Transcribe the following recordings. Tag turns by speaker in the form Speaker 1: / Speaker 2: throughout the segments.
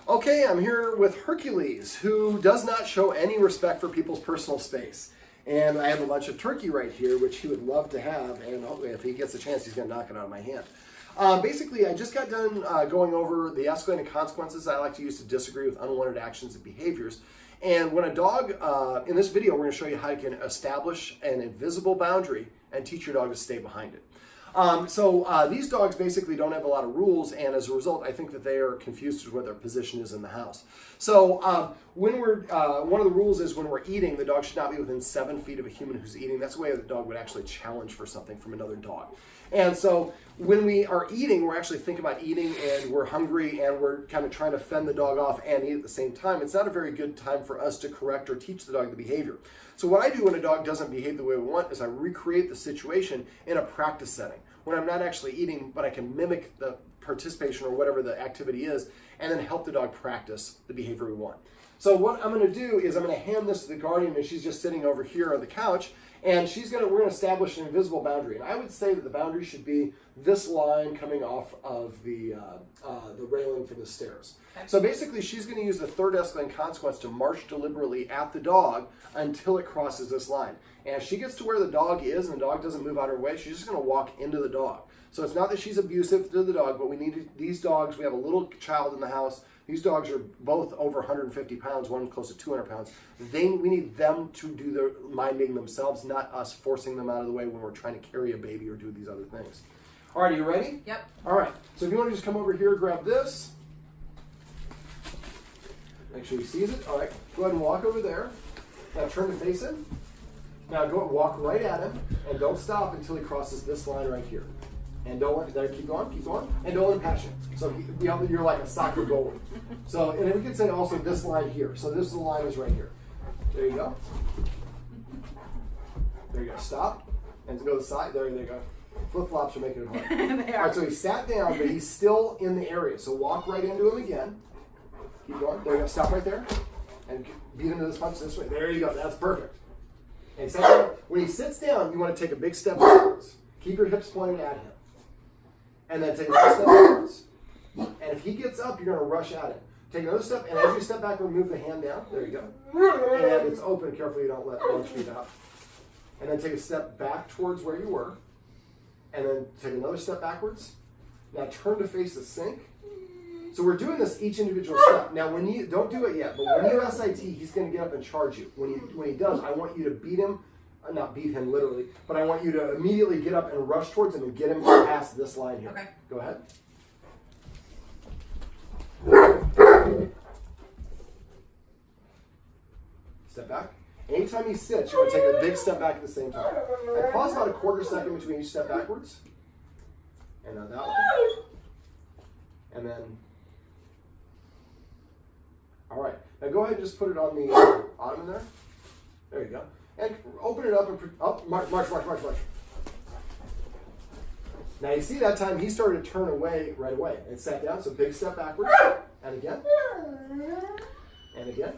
Speaker 1: Okay, I'm here with Hercules, who does not show any respect for people's personal space. And I have a bunch of turkey right here, which he would love to have, and hopefully if he gets a chance, he's going to knock it out of my hand. Basically, I just got done going over the escalating consequences I like to use to disagree with unwanted actions and behaviors. And when a dog, in this video, we're going to show you how you can establish an invisible boundary and teach your dog to stay behind it. These dogs basically don't have a lot of rules, and as a result, I think that they are confused as to what their position is in the house. So when we're, one of the rules is when we're eating, the dog should not be within 7 feet of a human who's eating. That's the way the dog would actually challenge for something from another dog. And so when we are eating, we're actually thinking about eating and we're hungry and we're kind of trying to fend the dog off and eat at the same time. It's not a very good time for us to correct or teach the dog the behavior. So what I do when a dog doesn't behave the way we want is I recreate the situation in a practice setting when I'm not actually eating, but I can mimic the participation or whatever the activity is and then help the dog practice the behavior we want. So what I'm going to do is I'm going to hand this to the guardian, and she's just sitting over here on the couch, and we're going to establish an invisible boundary. And I would say that the boundary should be this line coming off of the railing from the stairs. Okay. So basically, she's going to use the third escalating consequence to march deliberately at the dog until it crosses this line. And if she gets to where the dog is and the dog doesn't move out of her way, she's just going to walk into the dog. So it's not that she's abusive to the dog, but we need these dogs. We have a little child in the house. These dogs are both over 150 pounds, one close to 200 pounds. We need them to do their minding themselves, not us forcing them out of the way when we're trying to carry a baby or do these other things. All right, are you ready?
Speaker 2: Yep.
Speaker 1: All right, so if you want to just come over here, grab this. Make sure he sees it. All right, go ahead and walk over there. Now turn to face him. Now go and walk right at him, and don't stop until he crosses this line right here. And don't keep going, and don't impatch him. So you're like a soccer goalie. So, and we could say also this line here. So this line is right here. There you go. There you go. Stop. And to go to the side. There you go. Flip-flops are making it hard. All right, so he sat down, but he's still in the area. So walk right into him again. Keep going. There you go. Stop right there. And beat him to this punch this way. There you go. That's perfect. And when he sits down, you want to take a big step backwards. Keep your hips pointed at him. And then take another step backwards. And if he gets up, you're going to rush at him. Take another step, and as you step backward, move the hand down. There you go. And it's open. Carefully, you don't let lunge feet out. And then take a step back towards where you were. And then take another step backwards. Now turn to face the sink. So we're doing this each individual step. Now, when you don't do it yet, but when you SIT, he's going to get up and charge you. When he does, I want you to beat him. Not beat him literally, but I want you to immediately get up and rush towards him and get him past this line here.
Speaker 2: Okay.
Speaker 1: Go ahead. Step back. Anytime he sits, you want to take a big step back at the same time. And pause about a quarter second between each step backwards. And now that one. And then. All right. Now go ahead and just put it on the bottom there. There you go. And open it up and march. Now you see that time he started to turn away right away and sat down. So big step backwards and again and again.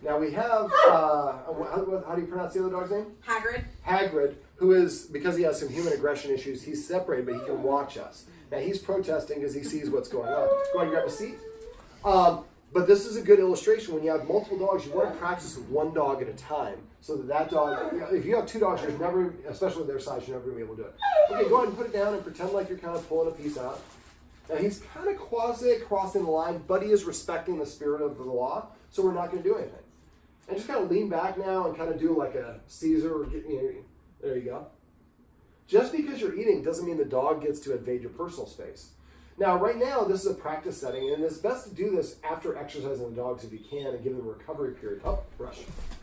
Speaker 1: Now we have how do you pronounce the other dog's name?
Speaker 2: Hagrid. Hagrid,
Speaker 1: who is, because he has some human aggression issues, he's separated, but he can watch us. Now he's protesting because he sees what's going on. Go ahead and grab a seat. But this is a good illustration. When you have multiple dogs, you want to practice with one dog at a time. So that dog, if you have 2 dogs, you're never, especially with their size, you're never going to be able to do it. Okay, go ahead and put it down and pretend like you're kind of pulling a piece out. Now he's kind of quasi-crossing the line, but he is respecting the spirit of the law, so we're not going to do anything. And just kind of lean back now and kind of do like a Caesar. Or there you go. Just because you're eating doesn't mean the dog gets to invade your personal space. Now, right now, this is a practice setting, and it's best to do this after exercising the dogs if you can and give them a recovery period. Oh, rush.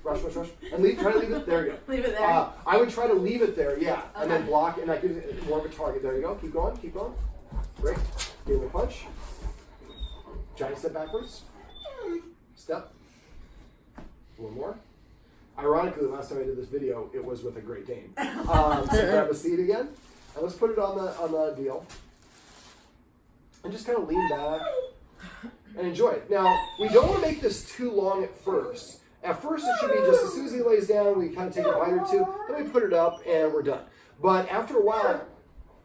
Speaker 1: And try to leave it there. You go.
Speaker 2: Leave it there.
Speaker 1: I would try to leave it there, yeah. Okay. And then block, and that gives it more of a target. There you go. Keep going. Great. Give him a punch. Giant step backwards. Step. One more. Ironically, the last time I did this video, it was with a Great Dane. So grab a seat again, and let's put it on the deal. And just kind of lean back and enjoy it. Now, we don't want to make this too long at first. At first, it should be just as soon as he lays down, we kind of take a bite or two, then we put it up, and we're done. But after a while,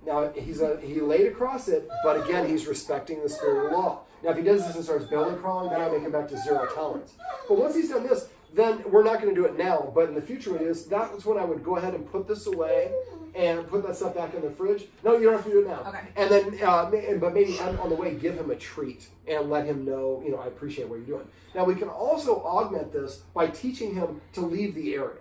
Speaker 1: now he laid across it, but again, he's respecting the spirit of the law. Now, if he does this and starts belly crawling, then I make him back to 0 tolerance. But once he's done this, then we're not going to do it now, but in the future it is. That was when I would go ahead and put this away and put that stuff back in the fridge. No, you don't have to do it now.
Speaker 2: Okay.
Speaker 1: And then, but maybe on the way, give him a treat and let him know, I appreciate what you're doing. Now, we can also augment this by teaching him to leave the area.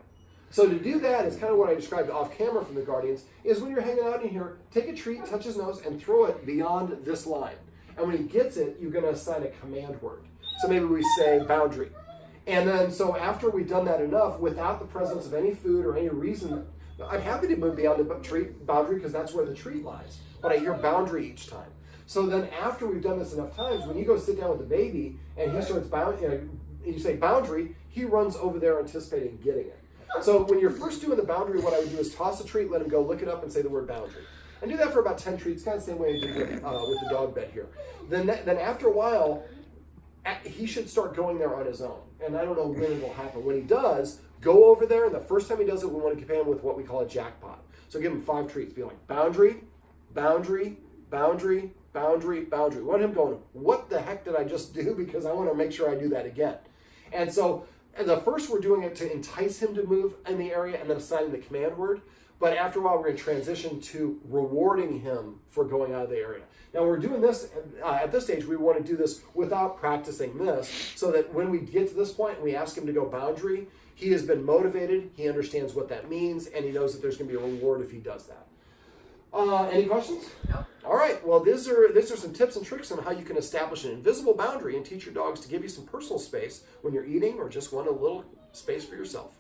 Speaker 1: So to do that is kind of what I described off camera from the Guardians, is when you're hanging out in here, take a treat, touch his nose, and throw it beyond this line. And when he gets it, you're going to assign a command word. So maybe we say boundary. And then, so after we've done that enough, without the presence of any food or any reason, I'm happy to move beyond the boundary because that's where the treat lies. But I hear boundary each time. So then after we've done this enough times, when you go sit down with the baby and he starts you say boundary, he runs over there anticipating getting it. So when you're first doing the boundary, what I would do is toss a treat, let him go, look it up, and say the word boundary. And do that for about 10 treats, kind of the same way I did with the dog bed here. Then after a while, he should start going there on his own. And I don't know when it will happen. When he does, go over there, and the first time he does it, we want to compare him with what we call a jackpot. So give him 5 treats. Be like, boundary, boundary, boundary, boundary, boundary. We want him going, what the heck did I just do? Because I want to make sure I do that again. And so the first we're doing it to entice him to move in the area and then assigning the command word. But after a while, we're going to transition to rewarding him for going out of the area. Now, we're doing this, at this stage, we want to do this without practicing this, so that when we get to this point and we ask him to go boundary, he has been motivated, he understands what that means, and he knows that there's going to be a reward if he does that. Any questions?
Speaker 2: No.
Speaker 1: All right, well, these are some tips and tricks on how you can establish an invisible boundary and teach your dogs to give you some personal space when you're eating or just want a little space for yourself.